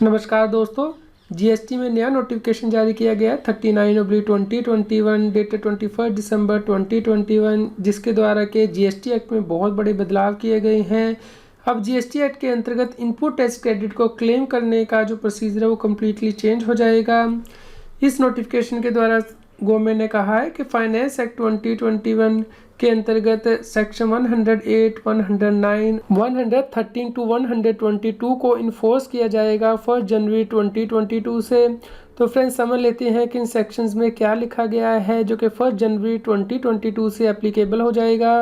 नमस्कार दोस्तों, जीएसटी में नया नोटिफिकेशन जारी किया गया 39/2021 डेटेड 21 दिसंबर 2021, जिसके द्वारा के जीएसटी एक्ट में बहुत बड़े बदलाव किए गए हैं। अब जीएसटी एक्ट के अंतर्गत इनपुट टैक्स क्रेडिट को क्लेम करने का जो प्रोसीजर है वो कम्प्लीटली चेंज हो जाएगा। इस नोटिफिकेशन के द्वारा गवर्नमेंट ने कहा है कि फाइनेंस एक्ट 2021 के अंतर्गत सेक्शन 108, 109, 113 टू 122 को इन्फोर्स किया जाएगा 1 जनवरी 2022 से। तो फ्रेंड्स, समझ लेते हैं कि इन सेक्शंस में क्या लिखा गया है जो कि 1 जनवरी 2022 से एप्लीकेबल हो जाएगा।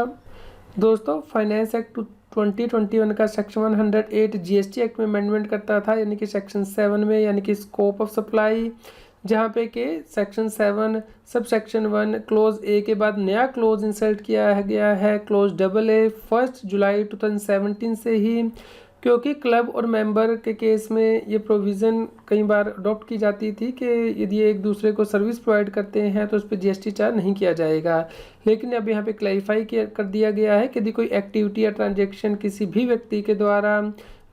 दोस्तों, फाइनेंस एक्ट 2021 का सेक्शन 108 जीएसटी एक्ट में अमेंडमेंट करता था, यानी कि सेक्शन 7 में, यानी कि स्कोप ऑफ सप्लाई, जहाँ पे के सेक्शन 7 सब सेक्शन 1 क्लोज ए के बाद नया क्लोज इंसर्ट किया गया है क्लोज AA 1 जुलाई 2017 से ही, क्योंकि क्लब और मेंबर के केस में ये प्रोविज़न कई बार अडॉप्ट की जाती थी कि यदि एक दूसरे को सर्विस प्रोवाइड करते हैं तो उस पर जीएसटी चार्ज नहीं किया जाएगा। लेकिन अब यहाँ पे क्लैरिफाई कर दिया गया है कि यदि कोई एक्टिविटी या ट्रांजेक्शन किसी भी व्यक्ति के द्वारा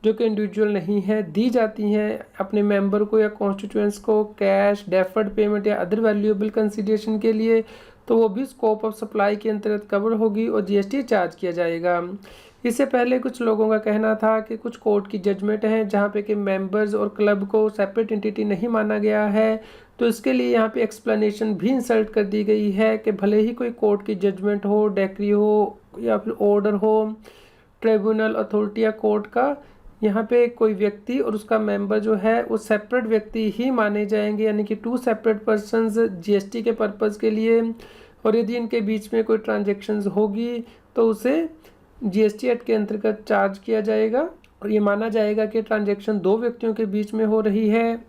जो कि इंडिविजुअल नहीं है दी जाती हैं अपने मेंबर को या कॉन्स्टिट्यूएंट्स को कैश, डेफर्ड पेमेंट या अदर वैल्यूएबल कंसिडरेशन के लिए, तो वो भी स्कोप ऑफ सप्लाई के अंतर्गत कवर होगी और जीएसटी चार्ज किया जाएगा। इससे पहले कुछ लोगों का कहना था कि कुछ कोर्ट की जजमेंट है जहाँ पे कि मेंबर्स और क्लब को सेपरेट एंटिटी नहीं माना गया है, तो इसके लिए यहाँ पे एक्सप्लेनेशन भी इंसर्ट कर दी गई है कि भले ही कोई कोर्ट की जजमेंट हो, डेक्री हो या फिर ऑर्डर हो, ट्रिब्यूनल, अथॉरिटी या कोर्ट का, यहाँ पे कोई व्यक्ति और उसका मेंबर जो है वो सेपरेट व्यक्ति ही माने जाएंगे, यानी कि 2 सेपरेट पर्सन्स जीएसटी के पर्पज़ के लिए। और यदि इनके बीच में कोई ट्रांजेक्शन्स होगी तो उसे जीएसटी एक्ट के अंतर्गत चार्ज किया जाएगा और ये माना जाएगा कि ट्रांजेक्शन 2 व्यक्तियों के बीच में हो रही है।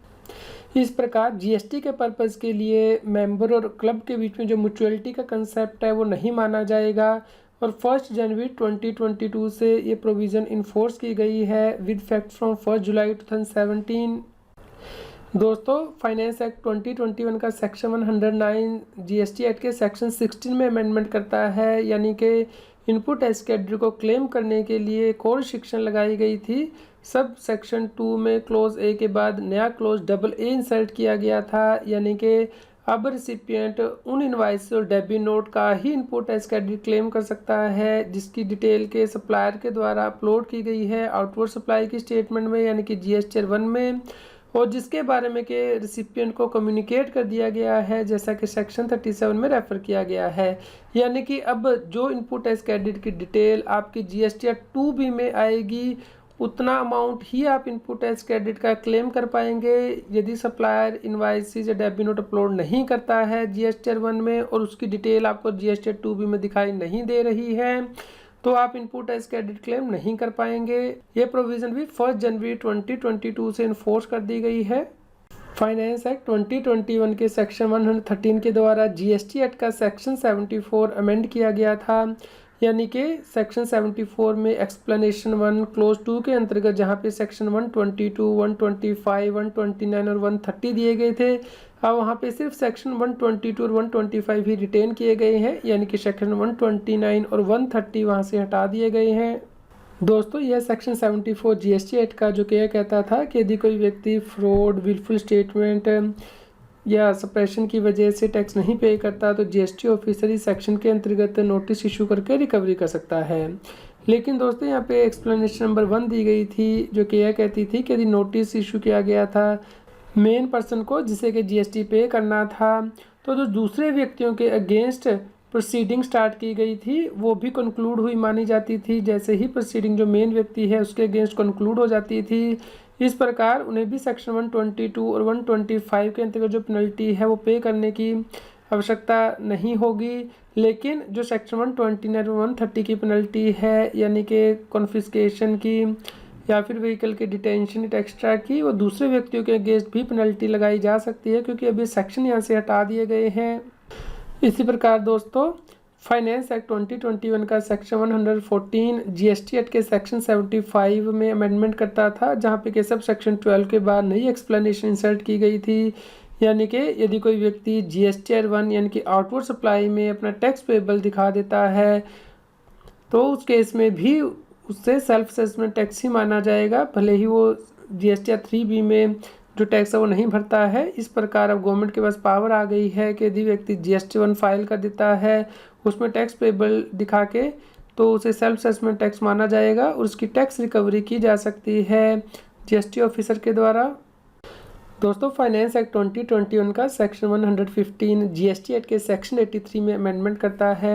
इस प्रकार जीएसटी के पर्पज़ के लिए मेंबर और क्लब के बीच में जो म्यूचुअलिटी का कंसेप्ट है वो नहीं माना जाएगा और 1 जनवरी 2022 से ये प्रोविज़न इन्फोर्स की गई है विद फैक्ट फ्रॉम 1 जुलाई 2017। दोस्तों, फाइनेंस एक्ट 2021 का सेक्शन 109 जीएसटी एक्ट के सेक्शन 16 में अमेंडमेंट करता है, यानी कि इनपुट टैक्स क्रेडिट को क्लेम करने के लिए एक और रिस्ट्रिक्शन लगाई गई थी। सब सेक्शन 2 में क्लोज ए के बाद नया क्लोज AA इंसर्ट किया गया था, यानी कि अब रिसिपिएंट उन इनवाइस और डेबिट नोट का ही इनपुट टैक्स क्रेडिट क्लेम कर सकता है जिसकी डिटेल के सप्लायर के द्वारा अपलोड की गई है आउटवर्ड सप्लाई की स्टेटमेंट में, यानी कि जीएसटी 1 में, और जिसके बारे में के रिसिपिएंट को कम्युनिकेट कर दिया गया है जैसा कि सेक्शन 37 में रेफर किया गया है। यानी कि अब जो इनपुट टैक्स क्रेडिट की डिटेल आपकी जीएसटी 2B में आएगी उतना अमाउंट ही आप इनपुट टैक्स क्रेडिट का क्लेम कर पाएंगे। यदि सप्लायर इनवाइसेस या डेबिट नोट अपलोड नहीं करता है जीएसटी 1 में और उसकी डिटेल आपको जीएसटी 2B में दिखाई नहीं दे रही है तो आप इनपुट टैक्स क्रेडिट क्लेम नहीं कर पाएंगे। ये प्रोविज़न भी 1 जनवरी 2022 से इन्फोर्स कर दी गई है। फाइनेंस एक्ट 2021 के सेक्शन 113 के द्वारा जीएसटी एक्ट का सेक्शन 74 अमेंड किया गया था, यानी कि सेक्शन 74 में एक्सप्लेनेशन 1 क्लोज 2 के अंतर्गत जहाँ पे सेक्शन 122, 125, 129 और 130 दिए गए थे, अब वहाँ पे सिर्फ सेक्शन 122 और 125 ही रिटेन किए गए हैं, यानी कि सेक्शन 129 और 130 वहाँ से हटा दिए गए हैं। दोस्तों, यह सेक्शन 74 जीएसटी एक्ट का जो कि कहता था कि यदि कोई व्यक्ति फ्रॉड, विलफुल स्टेटमेंट या सप्रेशन की वजह से टैक्स नहीं पे करता तो जीएसटी ऑफिसर इस सेक्शन के अंतर्गत नोटिस इशू करके रिकवरी कर सकता है। लेकिन दोस्तों, यहाँ पे एक्सप्लेनेशन नंबर 1 दी गई थी जो कि यह कहती थी कि यदि नोटिस इशू किया गया था मेन पर्सन को जिसे कि जीएसटी पे करना था, तो जो दूसरे व्यक्तियों के अगेंस्ट प्रोसीडिंग स्टार्ट की गई थी वो भी कंक्लूड हुई मानी जाती थी, जैसे ही प्रोसीडिंग जो मेन व्यक्ति है उसके अगेंस्ट कंक्लूड हो जाती थी। इस प्रकार उन्हें भी सेक्शन 122 और 125 के अंतर्गत जो पेनल्टी है वो पे करने की आवश्यकता नहीं होगी। लेकिन जो सेक्शन 129 और 130 की पेनल्टी है, यानी कि कॉन्फिस्केशन की या फिर व्हीकल के डिटेंशन एक्स्ट्रा की, वो दूसरे व्यक्तियों के अगेंस्ट भी पेनल्टी लगाई जा सकती है क्योंकि अभी सेक्शन यहाँ से हटा दिए गए हैं। इसी प्रकार दोस्तों, फाइनेंस एक्ट 2021 का सेक्शन 114 जीएसटी एक्ट के सेक्शन 75 में अमेंडमेंट करता था, जहाँ पे के सब सेक्शन 12 के बाद नई एक्सप्लेनेशन इंसर्ट की गई थी, यानी कि यदि कोई व्यक्ति जीएसटी 1 यानी कि आउटवर्ड सप्लाई में अपना टैक्स पेबल दिखा देता है तो उस केस में भी उससे सेल्फ असेसमेंट टैक्स ही माना जाएगा, भले ही वो GST 3B में जो टैक्स है वो नहीं भरता है। इस प्रकार अब गवर्नमेंट के पास पावर आ गई है कि यदि व्यक्ति GST 1 फाइल कर देता है उसमें टैक्स पेबल दिखा के, तो उसे सेल्फ असेसमेंट टैक्स माना जाएगा और उसकी टैक्स रिकवरी की जा सकती है GST ऑफिसर के द्वारा। दोस्तों, फाइनेंस एक्ट 2021 का सेक्शन 115 GST एक्ट के सेक्शन 83 में अमेंडमेंट करता है।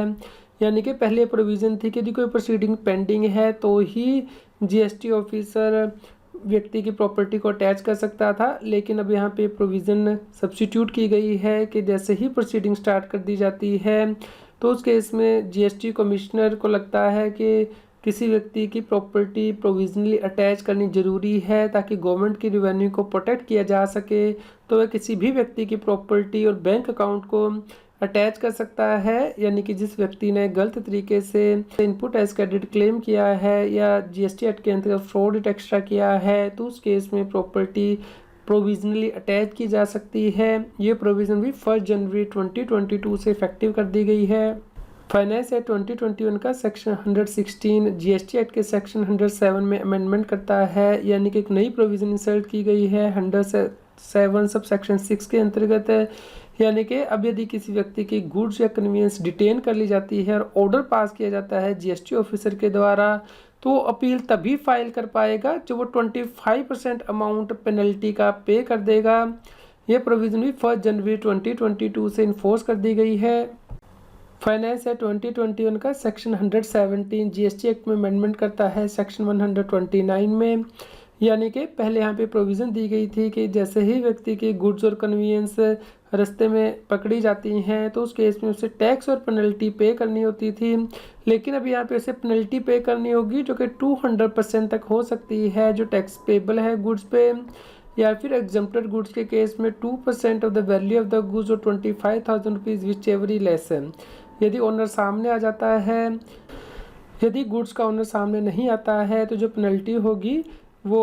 यानी कि पहले प्रोविज़न थी कि यदि कोई प्रोसीडिंग पेंडिंग है तो ही GST ऑफिसर व्यक्ति की प्रॉपर्टी को अटैच कर सकता था, लेकिन अब यहाँ पे प्रोविज़न सब्स्टिट्यूट की गई है कि जैसे ही प्रोसीडिंग स्टार्ट कर दी जाती है तो उस केस में GST कमिश्नर को लगता है कि किसी व्यक्ति की प्रॉपर्टी प्रोविजनली अटैच करनी ज़रूरी है ताकि गवर्नमेंट की रेवेन्यू को प्रोटेक्ट किया जा सके, तो वह किसी भी व्यक्ति की प्रॉपर्टी और बैंक अकाउंट को अटैच कर सकता है। यानी कि जिस व्यक्ति ने गलत तरीके से इनपुट एज क्रेडिट क्लेम किया है या GST एक्ट के अंतर्गत फ्रॉड एक्स्ट्रा किया है तो उस केस में प्रॉपर्टी प्रोविजनली अटैच की जा सकती है। ये प्रोविज़न भी 1 जनवरी 2022 से इफेक्टिव कर दी गई है। फाइनेंस एक्ट 2021 का सेक्शन 116 GST एक्ट के सेक्शन 107 में अमेंडमेंट करता है। यानी कि एक नई प्रोविज़न इंसर्ट की गई है 107 सब सेक्शन 6 के अंतर्गत। यानी कि अब यदि किसी व्यक्ति की गुड्स या कन्वीनियंस डिटेन कर ली जाती है और ऑर्डर पास किया जाता है GST ऑफिसर के द्वारा, तो अपील तभी फाइल कर पाएगा जब वो 25% अमाउंट पेनल्टी का पे कर देगा। ये प्रोविज़न भी 1 जनवरी 2022 से इन्फोर्स कर दी गई है। फाइनेंस एक्ट 2021 का सेक्शन 117 GST एक्ट में अमेंडमेंट करता है सेक्शन 129 में। यानी कि पहले यहाँ पे प्रोविज़न दी गई थी कि जैसे ही व्यक्ति की गुड्स और कन्वीनियंस रास्ते में पकड़ी जाती हैं तो उस केस में उसे टैक्स और पेनल्टी पे करनी होती थी, लेकिन अब यहाँ पे उसे पेनल्टी पे करनी होगी जो कि 200% तक हो सकती है जो टैक्स पेबल है गुड्स पे, या फिर एग्जम्प्टेड गुड्स के केस में 2% of the value of the goods और 25,000 रुपीज़ विच एवरी लेस है। यदि ओनर सामने आ जाता है, यदि गुड्स का ओनर सामने नहीं आता है तो जो पेनल्टी होगी वो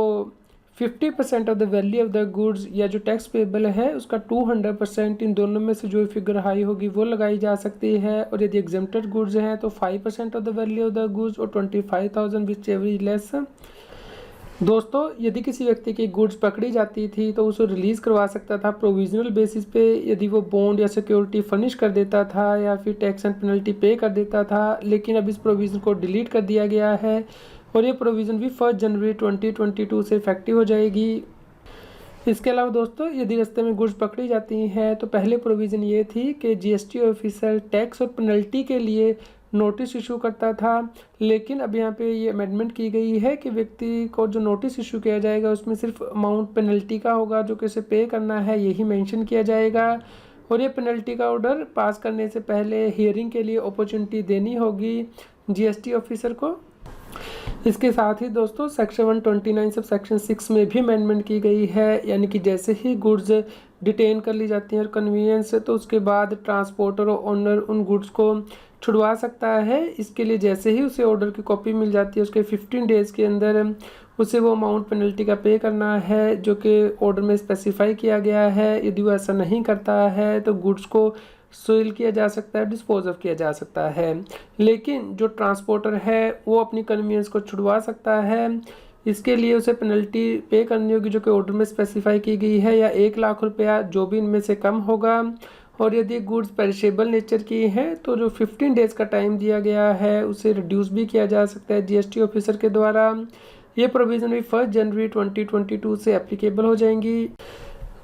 50% of the value of the goods या जो टैक्स पेबल है उसका 200%, इन दोनों में से जो फिगर हाई होगी वो लगाई जा सकती है। और यदि एग्जम्प्टेड गुड्स हैं तो 5% of the value of the goods और 25,000 विच एवरी लेस। दोस्तों, यदि किसी व्यक्ति की गुड्स पकड़ी जाती थी तो उसे रिलीज़ करवा सकता था प्रोविजनल बेसिस पे, यदि वो बॉन्ड या सिक्योरिटी फर्निश कर देता था या फिर टैक्स एंड पेनल्टी पे कर देता था। लेकिन अब इस प्रोविज़न को डिलीट कर दिया गया है और ये प्रोविज़न भी 1 जनवरी 2022 से इफेक्टिव हो जाएगी। इसके अलावा दोस्तों, यदि रास्ते में गुड्स पकड़ी जाती हैं तो पहले प्रोविज़न ये थी कि GST ऑफिसर टैक्स और पेनल्टी के लिए नोटिस इशू करता था, लेकिन अब यहाँ पे ये अमेंडमेंट की गई है कि व्यक्ति को जो नोटिस इशू किया जाएगा उसमें सिर्फ अमाउंट पेनल्टी का होगा जो कि उसे पे करना है, यही मेंशन किया जाएगा। और ये पेनल्टी का ऑर्डर पास करने से पहले हियरिंग के लिए अपॉर्चुनिटी देनी होगी GST ऑफिसर को। इसके साथ ही दोस्तों सेक्शन 129 सब सेक्शन 6 में भी अमेंडमेंट की गई है। यानी कि जैसे ही गुड्स डिटेन कर ली जाती हैं और कन्वीनियंस तो उसके बाद ट्रांसपोर्टर और ओनर उन गुड्स को छुड़वा सकता है। इसके लिए जैसे ही उसे ऑर्डर की कॉपी मिल जाती है उसके 15 डेज़ के अंदर उसे वो अमाउंट पेनल्टी का पे करना है जो कि ऑर्डर में स्पेसिफाई किया गया है। यदि वो ऐसा नहीं करता है तो गुड्स को सेल किया जा सकता है, डिस्पोज ऑफ किया जा सकता है। लेकिन जो ट्रांसपोर्टर है वो अपनी कन्वीनियंस को छुड़वा सकता है। इसके लिए उसे पेनल्टी पे करनी होगी जो कि ऑर्डर में स्पेसिफाई की गई है, या 1 लाख रुपया, जो भी इनमें से कम होगा। और यदि गुड्स पेरिशेबल नेचर की हैं तो जो 15 डेज़ का टाइम दिया गया है उसे रिड्यूस भी किया जा सकता है GST ऑफिसर के द्वारा। ये प्रोविज़न भी 1 जनवरी 2022 से एप्लीकेबल हो जाएंगी।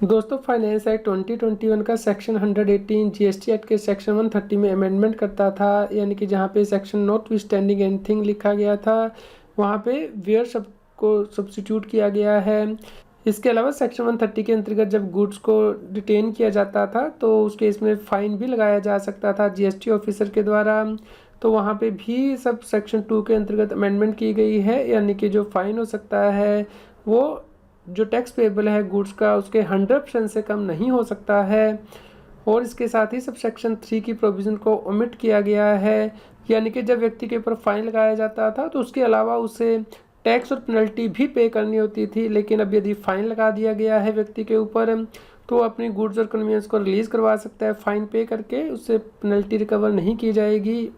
दोस्तों, फाइनेंस एक्ट 2021 का सेक्शन 118 GST एक्ट के सेक्शन 130 में अमेंडमेंट करता था। यानी कि जहाँ पे सेक्शन नॉट विथस्टैंडिंग एनीथिंग लिखा गया था वहाँ पे वेयर शब्द को सब्स्टिट्यूट किया गया है। इसके अलावा सेक्शन 130 के अंतर्गत जब गुड्स को डिटेन किया जाता था तो उस केस में फ़ाइन भी लगाया जा सकता था GST ऑफिसर के द्वारा। तो वहाँ पे भी सब सेक्शन 2 के अंतर्गत अमेंडमेंट की गई है। यानी कि जो फ़ाइन हो सकता है वो जो टैक्स पेबल है गुड्स का उसके 100% से कम नहीं हो सकता है। और इसके साथ ही सब सेक्शन 3 की प्रोविज़न को ओमिट किया गया है। यानी कि जब व्यक्ति के ऊपर फ़ाइन लगाया जाता था तो उसके अलावा उसे टैक्स और पेनल्टी भी पे करनी होती थी, लेकिन अब यदि फ़ाइन लगा दिया गया है व्यक्ति के ऊपर तो अपनी गुड्स और कन्वीनियंस को रिलीज़ करवा सकता है फ़ाइन पे करके, उससे पेनल्टी रिकवर नहीं की जाएगी।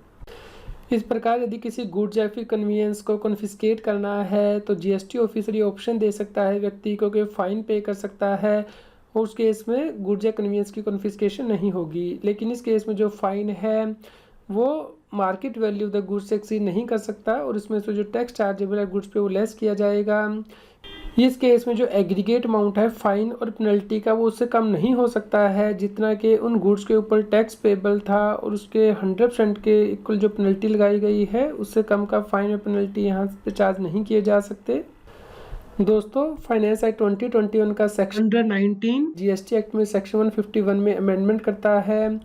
इस प्रकार यदि किसी गुड्स या फिर कन्वीनियंस को कॉन्फिस्केट करना है तो जीएसटी ऑफिसर ये ऑप्शन दे सकता है व्यक्ति को कि फ़ाइन पे कर सकता है, और उस केस में गुड्स या कन्वीनियंस की कॉन्फिस्केशन नहीं होगी। लेकिन इस केस में जो फ़ाइन है वो market value of the goods से एक्सीड नहीं कर सकता, और इसमें से जो टैक्स चार्जेबल है गुड्स पे वो लेस किया जाएगा। इस केस में जो एग्रीगेट अमाउंट है फ़ाइन और पेनल्टी का वो उससे कम नहीं हो सकता है जितना कि उन गुड्स के ऊपर टैक्स पेबल था, और उसके 100% के इक्वल जो पेनल्टी लगाई गई है उससे कम का फ़ाइन और पेनल्टी यहाँ पे चार्ज नहीं किए जा सकते। दोस्तों, फाइनेंस एक्ट 2021 का सेक्शन अंडर 19 जीएसटी एक्ट में सेक्शन 151 में अमेंडमेंट करता है,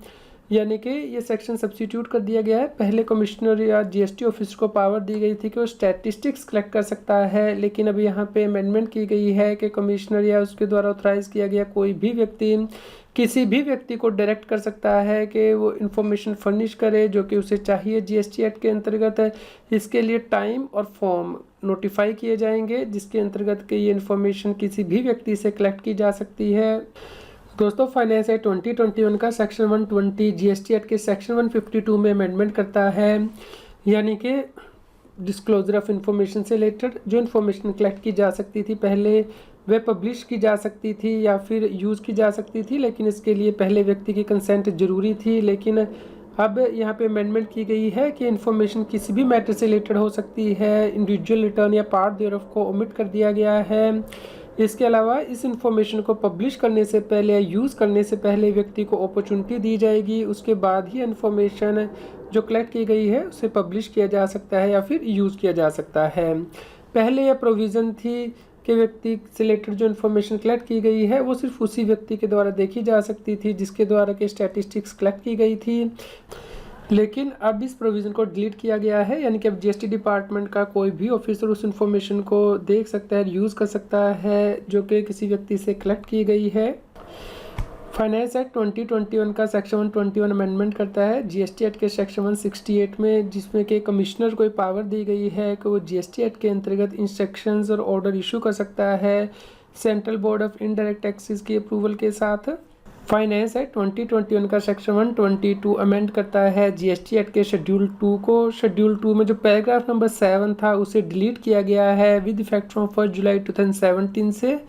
यानी कि ये सेक्शन सब्स्टिट्यूट कर दिया गया है। पहले कमिश्नर या जीएसटी ऑफिस को पावर दी गई थी कि वो स्टैटिस्टिक्स कलेक्ट कर सकता है, लेकिन अभी यहाँ पे अमेंडमेंट की गई है कि कमिश्नर या उसके द्वारा ऑथराइज किया गया कोई भी व्यक्ति किसी भी व्यक्ति को डायरेक्ट कर सकता है कि वो इन्फॉर्मेशन फर्निश करे जो कि उसे चाहिए जीएसटी एक्ट के अंतर्गत। इसके लिए टाइम और फॉर्म नोटिफाई किए जाएंगे जिसके अंतर्गत कि ये इन्फॉर्मेशन किसी भी व्यक्ति से कलेक्ट की जा सकती है। दोस्तों, फाइनेंस एक्ट 2021 का सेक्शन 120 जीएसटी एक्ट के सेक्शन 152 में अमेंडमेंट करता है, यानी कि डिस्क्लोजर ऑफ इंफॉर्मेशन से रिलेटेड जो इन्फॉर्मेशन कलेक्ट की जा सकती थी पहले वह पब्लिश की जा सकती थी या फिर यूज़ की जा सकती थी, लेकिन इसके लिए पहले व्यक्ति की कंसेंट जरूरी थी। लेकिन अब यहाँ पे अमेंडमेंट की गई है कि इन्फॉर्मेशन किसी भी मैटर से रिलेटेड हो सकती है, इंडिविजुअल रिटर्न या पार्ट देयरऑफ को ओमिट कर दिया गया है। इसके अलावा इस इंफॉर्मेशन को पब्लिश करने से पहले या यूज़ करने से पहले व्यक्ति को अपॉर्चुनिटी दी जाएगी, उसके बाद ही इन्फॉर्मेशन जो कलेक्ट की गई है उसे पब्लिश किया जा सकता है या फिर यूज़ किया जा सकता है। पहले यह प्रोविज़न थी कि व्यक्ति से रिलेटेड जो इन्फॉर्मेशन कलेक्ट की गई है वो सिर्फ उसी व्यक्ति के द्वारा देखी जा सकती थी जिसके द्वारा के स्टैटिस्टिक्स कलेक्ट की गई थी, लेकिन अब इस प्रोविज़न को डिलीट किया गया है, यानी कि अब जीएसटी डिपार्टमेंट का कोई भी ऑफिसर उस इन्फॉर्मेशन को देख सकता है, यूज़ कर सकता है जो कि किसी व्यक्ति से कलेक्ट की गई है। फाइनेंस एक्ट 2021 का सेक्शन 121 अमेंडमेंट करता है जीएसटी एक्ट के सेक्शन 168 में, जिसमें कि कमिश्नर को पावर दी गई है कि वो जीएसटी एक्ट के अंतर्गत इंस्ट्रक्शंस और ऑर्डर इशू कर सकता है central board of indirect taxes की अप्रूवल के साथ। फाइनेंस एक्ट 2021 का सेक्शन 122 अमेंड करता है जीएसटी एक्ट के शेड्यूल 2 को। शेड्यूल 2 में जो पैराग्राफ नंबर 7 था उसे डिलीट किया गया है विद इफेक्ट फ्रॉम 1 जुलाई 2017 से।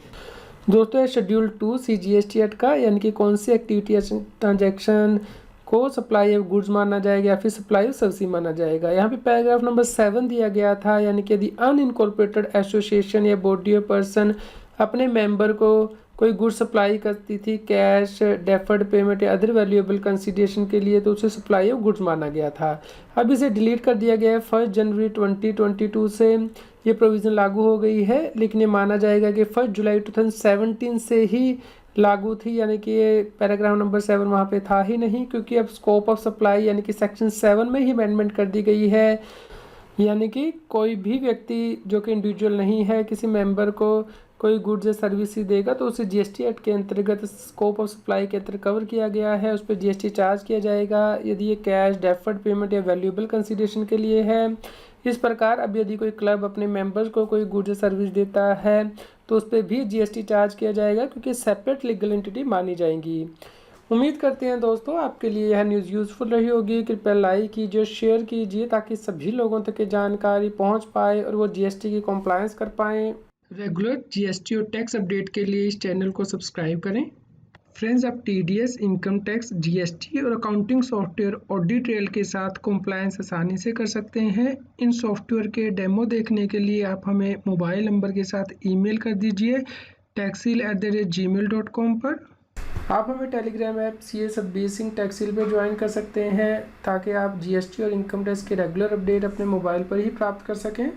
दोस्तों, शेड्यूल 2 सीजीएसटी एक्ट का, यानी कि कौन सी एक्टिविटी ट्रांजैक्शन को सप्लाई ऑफ गुड्स माना जाएगा या फिर सप्लाई ऑफ सर्विस माना जाएगा। यहाँ पे पैराग्राफ नंबर 7 दिया गया था, यानी कि यदि अनइनकॉर्पोरेटेड एसोसिएशन या बॉडी ऑफ पर्सन अपने मेंबर को कोई गुड सप्लाई करती थी कैश, डेफर्ड पेमेंट या अदर वैल्यूएबल कंसिडरेशन के लिए, तो उसे सप्लाई ऑफ गुड्स माना गया था। अब इसे डिलीट कर दिया गया है 1 जनवरी 2022 से ये प्रोविज़न लागू हो गई है, लेकिन ये माना जाएगा कि 1 जुलाई 2017 से ही लागू थी, यानी कि ये पैराग्राफ नंबर 7 वहाँ पे था ही नहीं, क्योंकि अब स्कोप ऑफ सप्लाई यानी कि सेक्शन 7 में ही अमेंडमेंट कर दी गई है, यानी कि कोई भी व्यक्ति जो कि इंडिविजुअल नहीं है किसी मेंबर को कोई गुड्स या सर्विस ही देगा तो उसे जीएसटी एक्ट के अंतर्गत स्कोप ऑफ सप्लाई के अंतर्गत कवर किया गया है, उस पर जीएसटी चार्ज किया जाएगा यदि ये कैश, डेफर्ड पेमेंट या वैल्यूएबल कंसिडरेशन के लिए है। इस प्रकार अब यदि कोई क्लब अपने मेंबर्स को कोई गुड्स या सर्विस देता है तो उस पर भी जीएसटी चार्ज किया जाएगा, क्योंकि सेपरेट लीगल एंटिटी मानी जाएंगी। उम्मीद करते हैं दोस्तों आपके लिए यह न्यूज़ यूज़फुल रही होगी। कृपया लाइक कीजिए, शेयर कीजिए ताकि सभी लोगों तक ये जानकारी पहुंच पाए और वो जीएसटी की कॉम्प्लायंस कर पाएँ। रेगुलर जीएसटी और टैक्स अपडेट के लिए इस चैनल को सब्सक्राइब करें। फ्रेंड्स, आप टीडीएस, इनकम टैक्स, जीएसटी और अकाउंटिंग सॉफ्टवेयर ऑडिट ट्रेल के साथ कॉम्प्लायंस आसानी से कर सकते हैं। इन सॉफ्टवेयर के डेमो देखने के लिए आप हमें मोबाइल नंबर के साथ ईमेल कर दीजिए taxil@gmail.com पर। आप हमें Telegram app CA Sabbir Singh Taxil पर ज्वाइन कर सकते हैं ताकि आप जीएसटी और इनकम टैक्स के रेगुलर अपडेट अपने मोबाइल पर ही प्राप्त कर सकें।